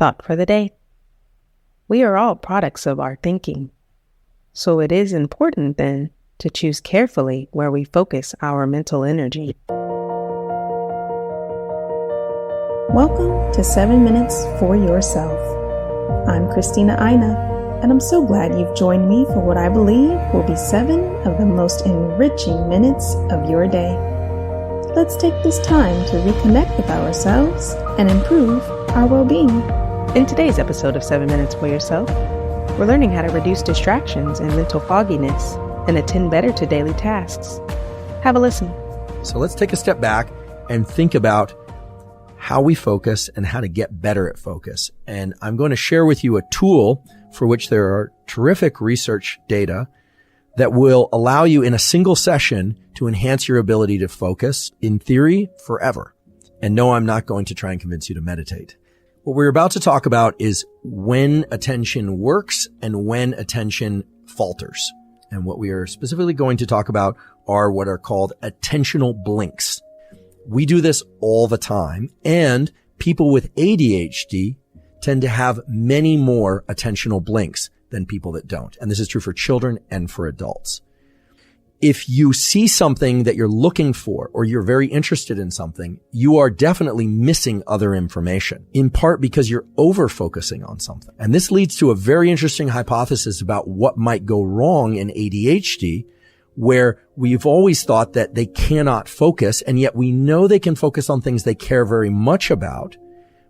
Thought for the day. We are all products of our thinking, so it is important then to choose carefully where we focus our mental energy. Welcome to 7 Minutes for Yourself. I'm Christina and I'm so glad you've joined me for what I believe will be 7 of the most enriching minutes of your day. Let's take this time to reconnect with ourselves and improve our well-being. In today's episode of 7 Minutes for Yourself, we're learning how to reduce distractions and mental fogginess and attend better to daily tasks. Have a listen. So let's take a step back and think about how we focus and how to get better at focus. And I'm going to share with you a tool for which there are terrific research data that will allow you in a single session to enhance your ability to focus, in theory, forever. And no, I'm not going to try and convince you to meditate. What we're about to talk about is when attention works and when attention falters. And what we are specifically going to talk about are what are called attentional blinks. We do this all the time, and people with ADHD tend to have many more attentional blinks than people that don't. And this is true for children and for adults. If you see something that you're looking for or you're very interested in something, you are definitely missing other information, in part because you're over-focusing on something. And this leads to a very interesting hypothesis about what might go wrong in ADHD, where we've always thought that they cannot focus, and yet we know they can focus on things they care very much about.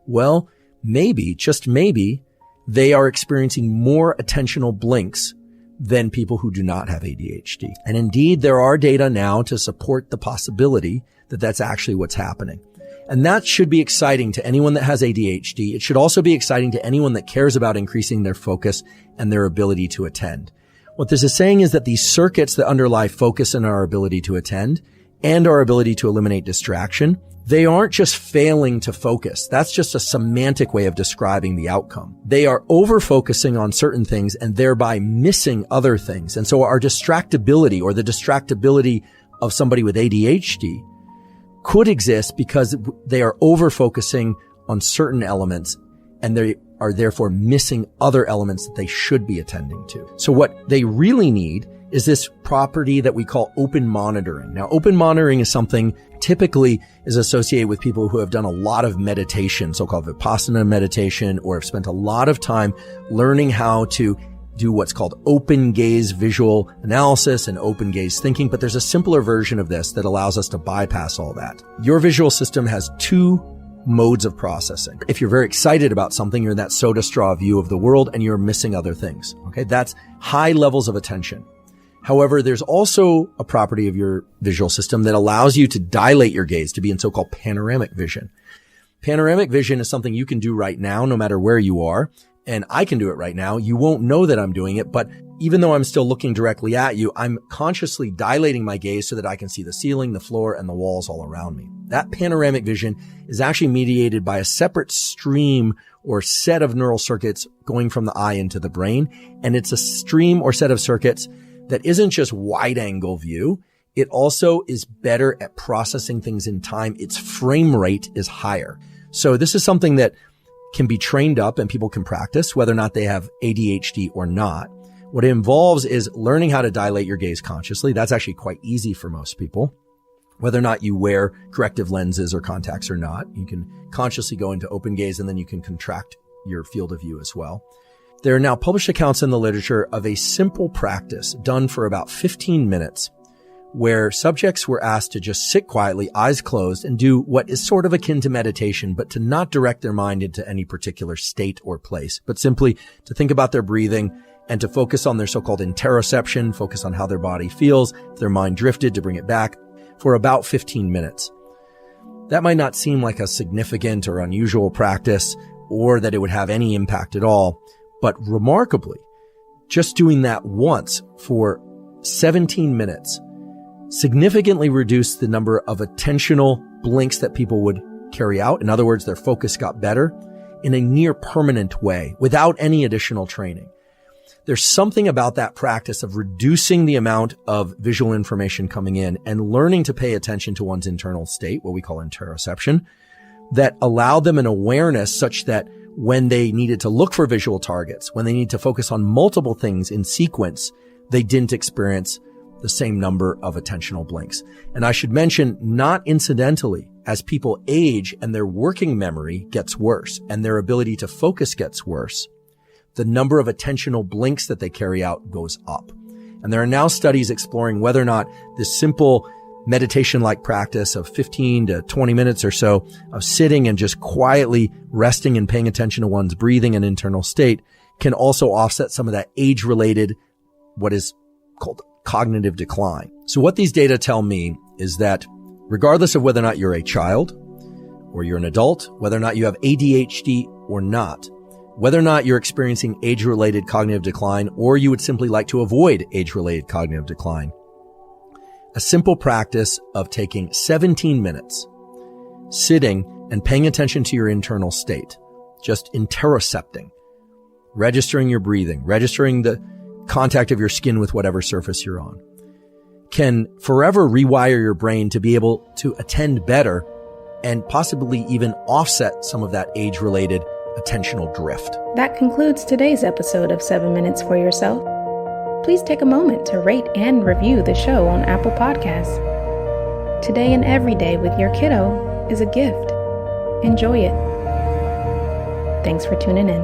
Well, maybe, just maybe, they are experiencing more attentional blinks than people who do not have ADHD. And indeed, there are data now to support the possibility that that's actually what's happening. And that should be exciting to anyone that has ADHD. It should also be exciting to anyone that cares about increasing their focus and their ability to attend. What this is saying is that these circuits that underlie focus and our ability to attend and our ability to eliminate distraction, they aren't just failing to focus. That's just a semantic way of describing the outcome. They are over-focusing on certain things and thereby missing other things. And so our distractibility, or the distractibility of somebody with ADHD, could exist because they are over-focusing on certain elements and they are therefore missing other elements that they should be attending to. So what they really need is this property that we call open monitoring. Now, open monitoring is something typically is associated with people who have done a lot of meditation, so-called Vipassana meditation, or have spent a lot of time learning how to do what's called open gaze visual analysis and open gaze thinking. But there's a simpler version of this that allows us to bypass all that. Your visual system has two modes of processing. If you're very excited about something, you're in that soda straw view of the world and you're missing other things. Okay. That's high levels of attention. However, there's also a property of your visual system that allows you to dilate your gaze, to be in so-called panoramic vision. Panoramic vision is something you can do right now, no matter where you are. And I can do it right now. You won't know that I'm doing it, but even though I'm still looking directly at you, I'm consciously dilating my gaze so that I can see the ceiling, the floor, and the walls all around me. That panoramic vision is actually mediated by a separate stream or set of neural circuits going from the eye into the brain. And it's a stream or set of circuits that isn't just wide angle view. It also is better at processing things in time. Its frame rate is higher. So this is something that can be trained up and people can practice whether or not they have ADHD or not. What it involves is learning how to dilate your gaze consciously. That's actually quite easy for most people. Whether or not you wear corrective lenses or contacts or not, you can consciously go into open gaze and then you can contract your field of view as well. There are now published accounts in the literature of a simple practice done for about 15 minutes where subjects were asked to just sit quietly, eyes closed, and do what is sort of akin to meditation, but to not direct their mind into any particular state or place, but simply to think about their breathing and to focus on their so-called interoception, focus on how their body feels, if their mind drifted, to bring it back for about 15 minutes. That might not seem like a significant or unusual practice or that it would have any impact at all, but remarkably, just doing that once for 17 minutes significantly reduced the number of attentional blinks that people would carry out. In other words, their focus got better in a near permanent way without any additional training. There's something about that practice of reducing the amount of visual information coming in and learning to pay attention to one's internal state, what we call interoception, that allowed them an awareness such that when they needed to look for visual targets, when they need to focus on multiple things in sequence, they didn't experience the same number of attentional blinks. And I should mention, not incidentally, as people age and their working memory gets worse and their ability to focus gets worse, the number of attentional blinks that they carry out goes up. And there are now studies exploring whether or not this simple meditation-like practice of 15 to 20 minutes or so of sitting and just quietly resting and paying attention to one's breathing and internal state can also offset some of that age-related, what is called cognitive decline. So what these data tell me is that regardless of whether or not you're a child or you're an adult, whether or not you have ADHD or not, whether or not you're experiencing age-related cognitive decline or you would simply like to avoid age-related cognitive decline, a simple practice of taking 17 minutes, sitting and paying attention to your internal state, just interocepting, registering your breathing, registering the contact of your skin with whatever surface you're on, can forever rewire your brain to be able to attend better and possibly even offset some of that age-related attentional drift. That concludes today's episode of 7 Minutes for Yourself. Please take a moment to rate and review the show on Apple Podcasts. Today and every day with your kiddo is a gift. Enjoy it. Thanks for tuning in.